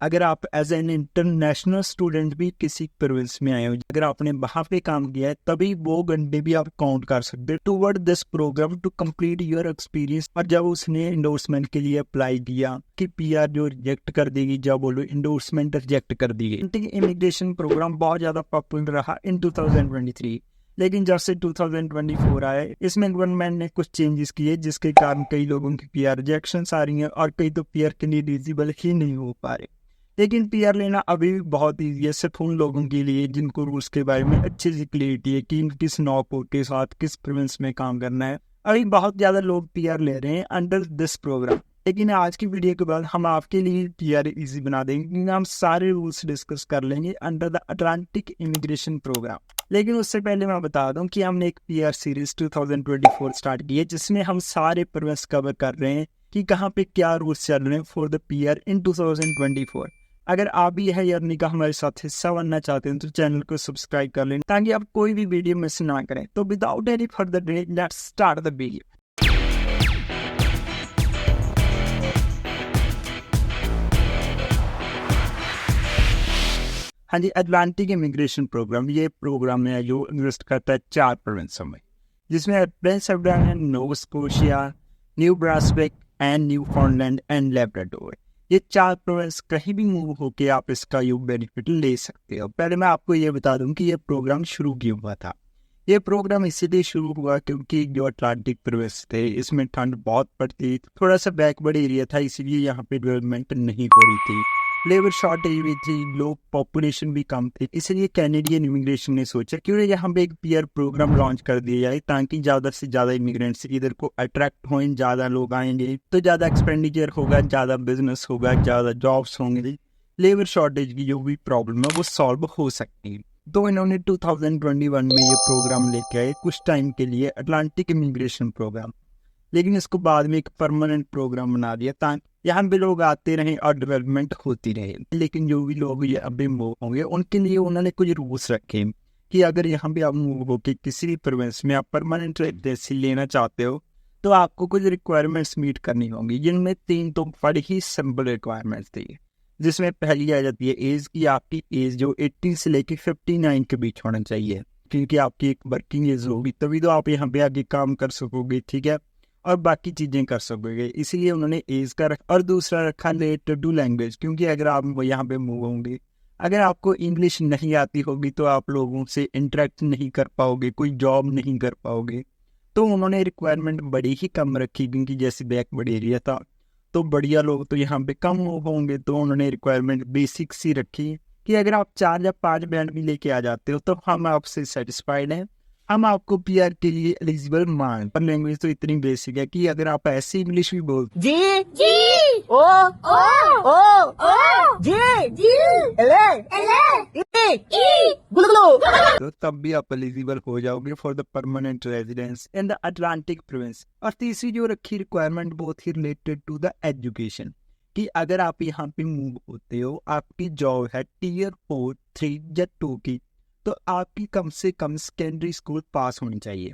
अगर आप as an international student भी किसी प्रोविंस में आए हो, अगर आपने वहाँ पे काम किया है, तभी वो घंटे भी आप काउंट कर सकते हो toward this program to complete your experience. और जब उसने इंडोर्समेंट के लिए अप्लाई किया कि पीआर जो रिजेक्ट कर देगी, जब बोलो इंडोर्समेंट रिजेक्ट कर दी गई। इमिग्रेशन प्रोग्राम बहुत ज्यादा पॉपुलर रहा इन 2023, लेकिन जब से 2024 आया, इसमें गवर्नमेंट ने कुछ चेंजेस किए जिसके कारण कई लोगों की पीआर रिजेक्शन आ रही हैं और कई तो पीआर के लिए एलिजिबल ही नहीं हो पा रहे। लेकिन पीआर लेना अभी भी बहुत ईजी है, सिर्फ उन लोगों के लिए जिनको रूल्स के बारे में अच्छी सी क्लियरिटी है कि किस नौकरी के साथ किस प्रोविंस में काम करना है। अभी बहुत ज्यादा लोग पीआर ले रहे हैं अंडर दिस प्रोग्राम, लेकिन आज की वीडियो के बाद हम आपके लिए पीआर इजी बना देंगे क्योंकि हम सारे रूल्स डिस्कस कर लेंगे under the Atlantic immigration program. लेकिन उससे पहले मैं बता दूं कि हमने एक पीआर सीरीज 2024 स्टार्ट की है जिसमें हम सारे प्रोविंस कवर कर रहे हैं कि कहाँ पे क्या रूल्स चल रहे हैं फॉर द पीआर इन 2024। अगर आप भी है जर्नी का हमारे साथ हिस्सा बनना चाहते हैं तो चैनल को सब्सक्राइब कर लें ताकि आप कोई भी वीडियो मिस ना करें। तो without any further delay let's start the video. हाँ जी, अटलांटिक इमिग्रेशन प्रोग्राम ये प्रोग्राम है जो इन्वेस्ट करता है 4 प्रोविंसों में, जिसमें Pennsylvania, Nova Scotia, New Brunswick and Newfoundland and Labrador. ये 4 प्रोविंस कहीं भी मूव होके आप इसका यू बेनिफिट ले सकते हो। पहले मैं आपको ये बता दूं कि ये प्रोग्राम शुरू क्यों हुआ था। ये प्रोग्राम इसीलिए शुरू हुआ क्योंकि जो अटलांटिक प्रोविंस थे इसमें ठंड बहुत पड़ती, थोड़ा सा बैकवर्ड एरिया था, इसीलिए यहाँ पे डेवलपमेंट नहीं हो रही थी, लेबर शॉर्टेज भी थी, लोग पॉपुलेशन भी कम थी। इसलिए कैनेडियन इमिग्रेशन ने सोचा क्यों ना यहाँ पे एक पीआर प्रोग्राम लॉन्च कर दिया जाए ताकि ज्यादा से ज्यादा इमिग्रेंट्स इधर को अट्रैक्ट हों, ज्यादा लोग आएंगे तो ज्यादा एक्सपेंडिचर होगा, ज्यादा बिजनेस होगा, ज्यादा जॉब्स होंगे, लेबर शॉर्टेज की जो भी प्रॉब्लम है वो सॉल्व हो सकती है। तो इन्होंने 2021 में ये प्रोग्राम लेके आए कुछ टाइम के लिए, अटलांटिक इमिग्रेशन प्रोग्राम। लेकिन इसको बाद में एक परमानेंट प्रोग्राम बना दिया ताकि यहाँ पे लोग आते रहें और डेवलपमेंट होती रहे। लेकिन जो भी लोग ये अभी मूव होंगे उनके लिए उन्होंने कुछ रूल्स रखे कि अगर यहाँ पे आप मूव होकर किसी भी प्रोविंस में आप परमानेंट रेजिडेंसी लेना चाहते हो तो आपको कुछ रिक्वायरमेंट्स मीट करनी होंगी, जिनमें 3 तो बड़ी ही सिंपल रिक्वायरमेंट्स थी। जिसमें पहली आ जाती है एज की, आपकी एज जो 18 से लेके 59 के बीच होना चाहिए, क्योंकि आपकी एक वर्किंग एज होगी तभी तो आप यहाँ पे आगे काम कर सकोगे, ठीक है, और बाकी चीजें कर सकोगे। इसीलिए उन्होंने एज का रखा। और दूसरा रखा रिलेटेड टू लैंग्वेज, क्योंकि अगर आप यहाँ पे मूव होंगे, अगर आपको इंग्लिश नहीं आती होगी तो आप लोगों से इंटरेक्ट नहीं कर पाओगे, कोई जॉब नहीं कर पाओगे। तो उन्होंने रिक्वायरमेंट बड़ी ही कम रखी क्योंकि जैसे बैकवर्ड एरिया था तो बढ़िया लोग तो यहाँ पे कम मूव होंगे। तो उन्होंने रिक्वायरमेंट बेसिक सी रखी कि अगर आप 4 या 5 बैंड भी लेके आ जाते हो तो हम आपसे सेटिस्फाइड हैं, हम आपको पीआर के लिए एलिजिबल मान। पर लैंग्वेज तो इतनी बेसिक है कि अगर आप ऐसे इंग्लिश भी बोलते जी जी ओ जी जी एले एले ई गुलगुलो तो तब भी आप एलिजिबल हो जाओगे for the permanent residence in the Atlantic province. और तीसरी जो रखी रिक्वायरमेंट बहुत ही रिलेटेड टू द एजुकेशन कि अगर आप यहाँ पे मूव होते हो, आपकी जॉब है टीयर 4, 3 या 2 की, तो आपकी कम से कम सेकेंडरी स्कूल पास होनी चाहिए।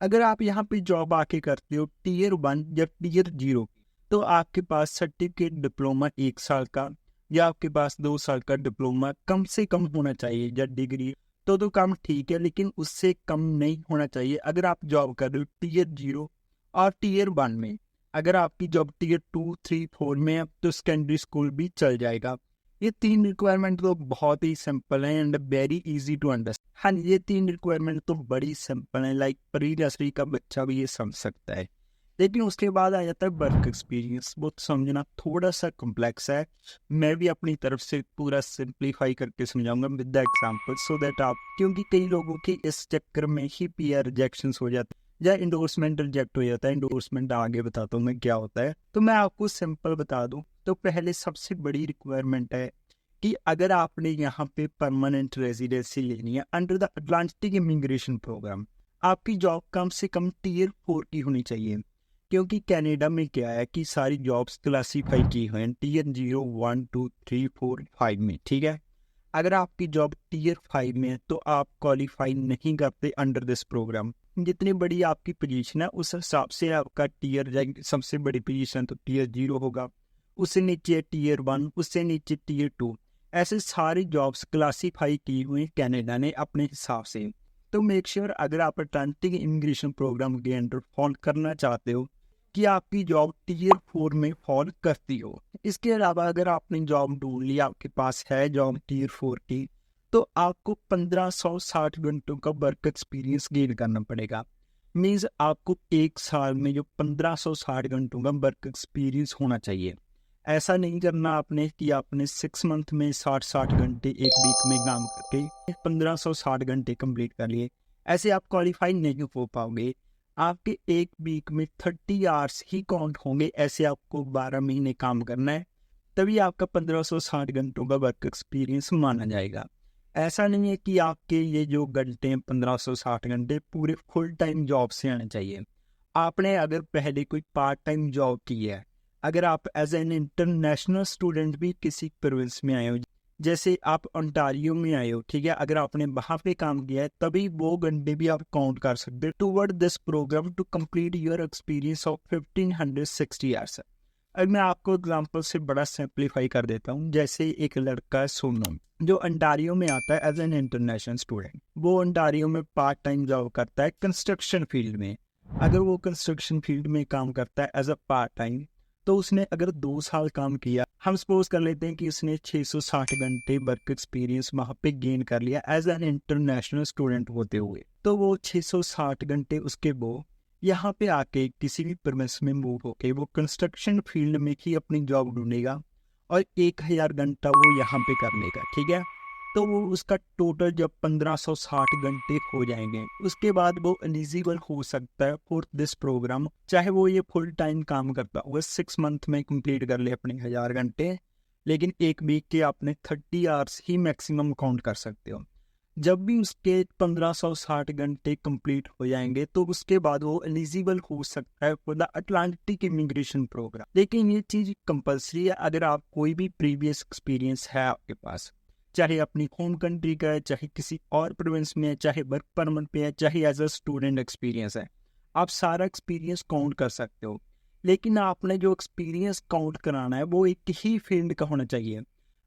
अगर आप यहाँ पे जॉब आके करते हो टीयर 1 या टीयर 0 तो आपके पास सर्टिफिकेट डिप्लोमा 1 साल का या आपके पास 2 साल का डिप्लोमा कम से कम होना चाहिए, या डिग्री तो कम ठीक है लेकिन उससे कम नहीं होना चाहिए। अगर आप जॉब कर रहे हो टीयर 0 और टीयर 1 में, अगर आपकी जॉब टीयर 2, 3, 4 में है तो सेकेंडरी स्कूल भी चल जाएगा। ये 3 रिक्वायरमेंट तो बहुत ही सिंपल है and very easy to understand. हाँ, ये 3 रिक्वायरमेंट तो बड़ी सिंपल है, लाइक प्री नर्सरी का बच्चा भी ये समझ सकता है। लेकिन उसके बाद आ जाता है वर्क एक्सपीरियंस, वो समझना थोड़ा सा कॉम्प्लेक्स है। मैं भी अपनी तरफ से पूरा सिंप्लीफाई करके समझाऊंगा with the example so that आप, क्योंकि कई लोगों के इस चक्कर में ही पीआर रिजेक्शन हो जाते हैं या इंडोर्समेंट रिजेक्ट हो जाता है। इंडोर्समेंट आगे बताता हूँ मैं क्या होता है, तो मैं आपको सिंपल बता दूं। तो पहले सबसे बड़ी रिक्वायरमेंट है कि अगर आपने यहाँ पे परमानेंट रेजिडेंसी लेनी है under the Atlantic immigration program, आपकी जॉब कम से कम टीयर 4 की होनी चाहिए। क्योंकि कनाडा में क्या है कि सारी जॉब्स क्लासीफाई की हुई हैं टीयर 0, 1, 2, 3, 4, 5 में, ठीक है। अगर आपकी जॉब टीयर 5 में है तो आप क्वालिफाई नहीं करते अंडर दिस प्रोग्राम। जितनी बड़ी आपकी पोजीशन है उस हिसाब से आपका टीयर जाएगी। सबसे बड़ी पोजीशन तो टीयर 0 होगा, उससे नीचे टीयर 1, उससे नीचे टीयर 2। ऐसे सारी जॉब्स क्लासीफाई की हुई कनाडा ने अपने हिसाब से। तो मेक श्योर अगर आप अटलांटिक इमिग्रेशन प्रोग्राम के अंडर फॉल करना चाहते हो कि आपकी जॉब टीयर 4 में फॉल करती हो। इसके अलावा अगर आपने जॉब ढूंढ ली, आपके पास है जॉब टीयर 4 की, तो आपको 1560 घंटों का वर्क एक्सपीरियंस गेन करना पड़ेगा। मीन्स आपको एक साल में जो 1560 घंटों का वर्क एक्सपीरियंस होना चाहिए। ऐसा नहीं करना आपने कि आपने 6 मंथ में 60 घंटे एक वीक में काम करके 1560 घंटे कंप्लीट कर लिए। ऐसे आप क्वालिफाई नहीं हो पाओगे। आपके एक वीक में 30 आवर्स ही काउंट होंगे। ऐसे आपको 12 महीने काम करना है, तभी आपका 1560 घंटों का वर्क एक्सपीरियंस माना जाएगा। ऐसा नहीं है कि आपके ये जो घंटे हैं 1560 घंटे पूरे फुल टाइम जॉब से आने चाहिए। आपने अगर पहले कोई पार्ट टाइम जॉब की है, अगर आप एज एन इंटरनेशनल स्टूडेंट भी किसी प्रोविंस में आए हो, जैसे आप ओंटारियो में आए हो, ठीक है, अगर आपने वहाँ पे काम किया है तभी वो घंटे भी आप काउंट कर सकते हो toward this program to complete your experience of 1560 hours. अब मैं आपको एग्जांपल से बड़ा सिंप्लीफाई कर देता हूँ। जैसे एक लड़का है सोनम, जो ओंटारियो में आता है एज एन इंटरनेशनल स्टूडेंट। वो ओंटारियो में पार्ट टाइम जॉब करता है कंस्ट्रक्शन फील्ड में। अगर वो कंस्ट्रक्शन फील्ड में काम करता है एज अ पार्ट टाइम, तो उसने अगर 2 साल काम किया, हम सपोज कर लेते हैं कि उसने 660 घंटे वर्क एक्सपीरियंस वहाँ पे गेन कर लिया एज एन इंटरनेशनल स्टूडेंट होते हुए, तो वो 660 घंटे उसके वो यहाँ पे आके किसी भी प्रोविंस में मूव होके वो कंस्ट्रक्शन फील्ड में ही अपनी जॉब ढूंढेगा और 1000 घंटा वो यहाँ पे कर लेगा, ठीक है। तो वो उसका टोटल जब 1560 घंटे हो जाएंगे, उसके बाद वो एलिजिबल हो सकता है फॉर दिस प्रोग्राम। चाहे वो ये फुल टाइम काम करता होगा, 6 मंथ में कंप्लीट कर ले अपने 1000 घंटे, लेकिन एक वीक के आपने 30 आवर्स ही मैक्सिमम काउंट कर सकते हो। जब भी उसके 1560 घंटे कंप्लीट हो जाएंगे तो उसके बाद वो एलिजिबल हो सकता है for the Atlantic immigration program. लेकिन ये चीज़ कंपलसरी है अगर आप कोई भी प्रीवियस एक्सपीरियंस है आपके पास, चाहे अपनी होम कंट्री का है, चाहे किसी और प्रोविंस में है, चाहे वर्क परमिट पे है, चाहे एज अ स्टूडेंट एक्सपीरियंस है, आप सारा एक्सपीरियंस काउंट कर सकते हो। लेकिन आपने जो एक्सपीरियंस काउंट कराना है वो एक ही फील्ड का होना चाहिए।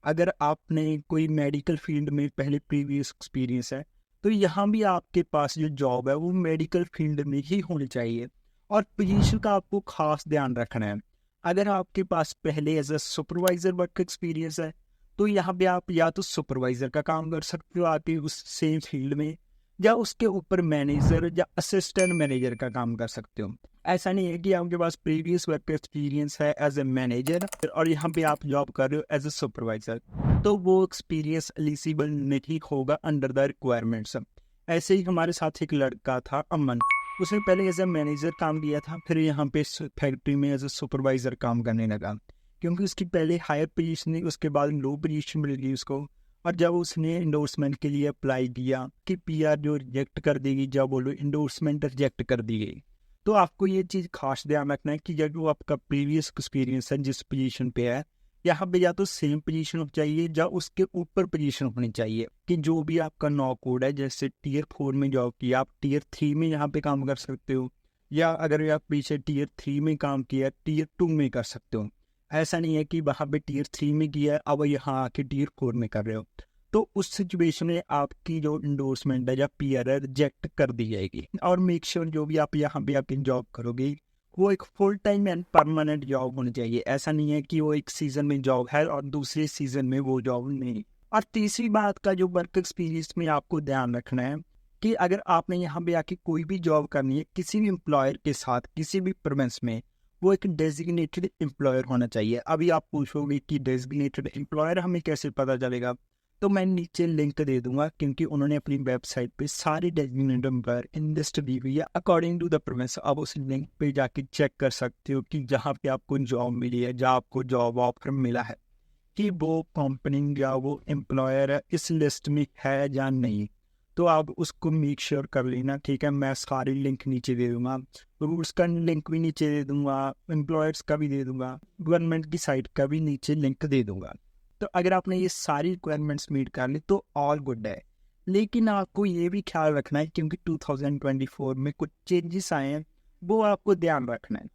अगर आपने कोई मेडिकल फील्ड में पहले प्रीवियस एक्सपीरियंस है, तो यहाँ भी आपके पास जो जॉब है वो मेडिकल फील्ड में ही होनी चाहिए। और पोजीशन का आपको खास ध्यान रखना है। अगर आपके पास पहले as a supervisor work experience है, तो यहाँ पे आप या तो सुपरवाइजर का काम कर सकते हो आपके उस सेम फील्ड में, या उसके ऊपर मैनेजर या असिस्टेंट मैनेजर का काम कर सकते हो। ऐसा नहीं है कि आपके पास प्रीवियस वर्क एक्सपीरियंस है एज ए मैनेजर और यहाँ पे आप जॉब कर रहे हो एज ए सुपरवाइजर, तो वो एक्सपीरियंस एलिजिबल नहीं होगा अंडर द रिक्वायरमेंट्स। ऐसे ही हमारे साथ एक लड़का था अमन, उसने पहले एज ए मैनेजर काम किया था, फिर यहाँ पे फैक्ट्री में एज ए सुपरवाइजर काम करने लगा, क्योंकि उसकी पहले हायर पोजीशन थी, उसके बाद लो पोजीशन मिल गई उसको। और जब उसने इंडोर्समेंट के लिए अप्लाई किया कि पीआर जो रिजेक्ट कर देगी, जब बोलो इंडोर्समेंट रिजेक्ट कर दी गई, तो आपको ये चीज़ खास ध्यान रखना है कि जब वो आपका प्रीवियस एक्सपीरियंस है जिस पोजीशन पे है, यहाँ पे या तो सेम पोजीशन होनी चाहिए या उसके ऊपर पोजीशन होनी चाहिए। कि जो भी आपका नौ कोड है, जैसे टीयर 4 में जॉब किया, आप टीयर 3 में यहाँ पे काम कर सकते हो, या अगर आप पीछे टीयर 3 में काम किया टीयर 2 में कर सकते हो। ऐसा नहीं है कि वहाँ पे टीयर 3 में किया अब यहाँ आके टीयर 4 में कर रहे हो, तो उस सिचुएशन में आपकी जो इंडोर्समेंट है या पीआर है रिजेक्ट कर दी जाएगी। और मेक श्योर जो भी आप यहाँ पे आके जॉब करोगे वो एक full time and permanent job होनी चाहिए। ऐसा नहीं है कि वो एक सीजन में जॉब है और दूसरे सीजन में वो जॉब नहीं। और तीसरी बात का जो वर्क एक्सपीरियंस में आपको ध्यान रखना है कि अगर आपने यहाँ पे आके कोई भी जॉब करनी है किसी भी एम्प्लॉयर के साथ किसी भी प्रोविंस में, वो एक डेजिग्नेटेड एम्प्लॉयर होना चाहिए। अभी आप पूछोगे कि डेजिग्नेटेड एम्प्लॉयर हमें कैसे पता चलेगा, तो मैं नीचे लिंक दे दूंगा, क्योंकि उन्होंने अपनी वेबसाइट पे सारी डेजिग्नेटेड एम्प्लॉयर लिस्ट दी हुई है अकॉर्डिंग टू द प्रोविंस। आप उस लिंक पे जाके चेक कर सकते हो कि जहाँ पे आपको जॉब मिली है, जहाँ आपको जॉब ऑफर मिला है, कि वो कंपनी या वो एम्प्लॉयर इस लिस्ट में है या नहीं। तो आप उसको मेक श्योर कर लेना, ठीक है। मैं सारी लिंक नीचे दे दूंगा, रूल्स का लिंक भी नीचे दे दूंगा, एम्प्लॉयर्स का भी दे दूंगा, गवर्नमेंट की साइट का भी नीचे लिंक दे दूंगा। तो अगर आपने ये सारी रिक्वायरमेंट्स मीट कर ली तो ऑल गुड है। लेकिन आपको ये भी ख्याल रखना है, क्योंकि 2024 में कुछ चेंजेस आए हैं, वो आपको ध्यान रखना है।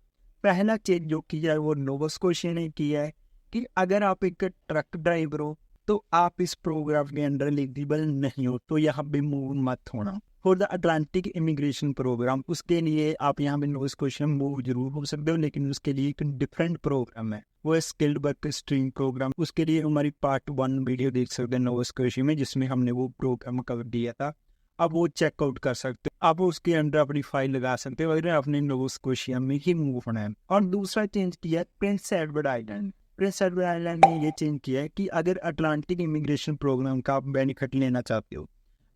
पहला चेंज जो किया है वो नोवा स्कोशिया ने किया है कि अगर आप एक ट्रक ड्राइवर हो तो आप इस प्रोग्राम के अंडर एलिजिबल नहीं हो, तो यहाँ पे मूव मत होना। For the Atlantic immigration program, उसके लिए आप यहाँ पे नोवा स्कॉशिया मूव जरूर हो सकते हो, लेकिन उसके लिए एक डिफरेंट प्रोग्राम है, वो है स्किल्ड वर्क स्ट्रीम प्रोग्राम। उसके लिए हमारी पार्ट 1 वीडियो देख सकते हैं नोवा स्कॉशिया में, जिसमें हमने वो प्रोग्राम कवर किया था। आप वो चेकआउट कर सकते हो, आप उसके अंडर अपनी फाइल लगा सकते हो अगर आपने नोवा स्कॉशिया में ही मूव होना है। और दूसरा चेंज किया है Prince Edward island. Prince Edward island ने ये चेंज किया है कि अगर अटलांटिक इमिग्रेशन प्रोग्राम का आप बेनिफिट लेना चाहते हो,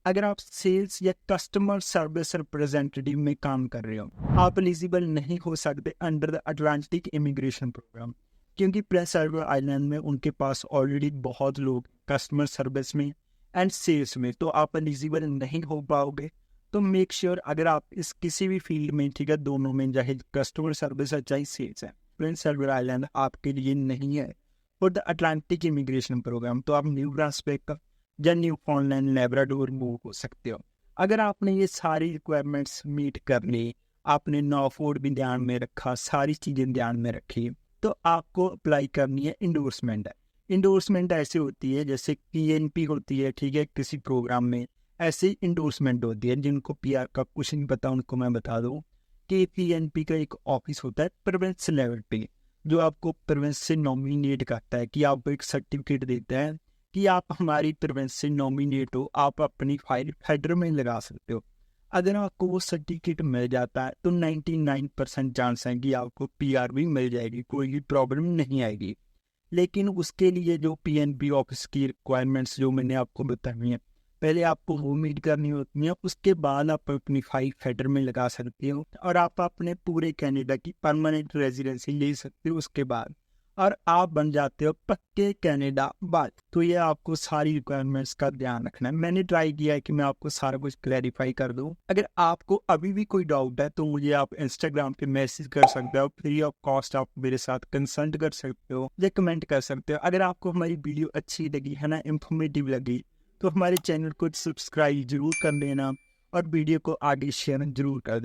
अगर आप सेल्स या कस्टमर सर्विस रिप्रेजेंटेटिव में काम कर रहे हो, आप एलिजिबल नहीं हो सकते under the Atlantic immigration program, क्योंकि प्रिंस एडवर्ड आइलैंड में उनके पास ऑलरेडी बहुत लोग कस्टमर सर्विस में एंड सेल्स में, तो आप एलिजिबल नहीं हो पाओगे। तो मेक श्योर अगर आप इस किसी भी फील्ड में, ठीक है, दोनों में, चाहे कस्टमर सर्विस है चाहे सेल्स है, प्रिंस एडवर्ड आइलैंड आपके लिए नहीं है for the Atlantic immigration program. तो आप न्यू ब्रांसविक या न्यूफाउंडलैंड लैब्राडोर मूव हो सकते हो। अगर आपने ये सारी रिक्वायरमेंट्स मीट कर ली, आपने नॉर्फोर्ड भी ध्यान में रखा, सारी चीज़ें ध्यान में रखी, तो आपको अप्लाई करनी है इंडोर्समेंट है। इंडोर्समेंट ऐसी होती है जैसे PNP होती है, ठीक है, किसी प्रोग्राम में ऐसी इंडोर्समेंट होती है। जिनको PR का कुछ नहीं पता उनको मैं बता दूँ कि PNP का एक ऑफिस होता है प्रोविंस लेवल पे, जो आपको प्रोविंस से नॉमिनेट करता है, कि आपको एक सर्टिफिकेट देता है कि आप हमारी प्रोविंस से नॉमिनेट हो, आप अपनी फाइल फेडरल में लगा सकते हो। अगर आपको वो सर्टिफिकेट मिल जाता है तो 99% चांस है कि आपको PR भी मिल जाएगी, कोई भी प्रॉब्लम नहीं आएगी। लेकिन उसके लिए जो PNP ऑफिस की रिक्वायरमेंट्स जो मैंने आपको बताई हैं, पहले आपको वो मीट करनी होती है, उसके बाद आप अपनी फाइल फेडरल में लगा सकते हो और आप अपने पूरे कनाडा की परमानेंट रेजिडेंसी ले सकते हो उसके बाद, और आप बन जाते हो पक्के कनाडा बाद। तो ये आपको सारी रिक्वायरमेंट्स का ध्यान रखना है। मैंने ट्राई किया है कि मैं आपको सारा कुछ क्लैरिफाई कर दूं। अगर आपको अभी भी कोई डाउट है तो मुझे आप इंस्टाग्राम पे मैसेज कर सकते हो, फ्री ऑफ कॉस्ट आप मेरे साथ कंसल्ट कर सकते हो या कमेंट कर सकते हो। अगर आपको हमारी वीडियो अच्छी लगी है ना, इंफॉर्मेटिव लगी, तो हमारे चैनल को सब्सक्राइब जरूर कर लेना और वीडियो को आगे शेयर जरूर कर देना।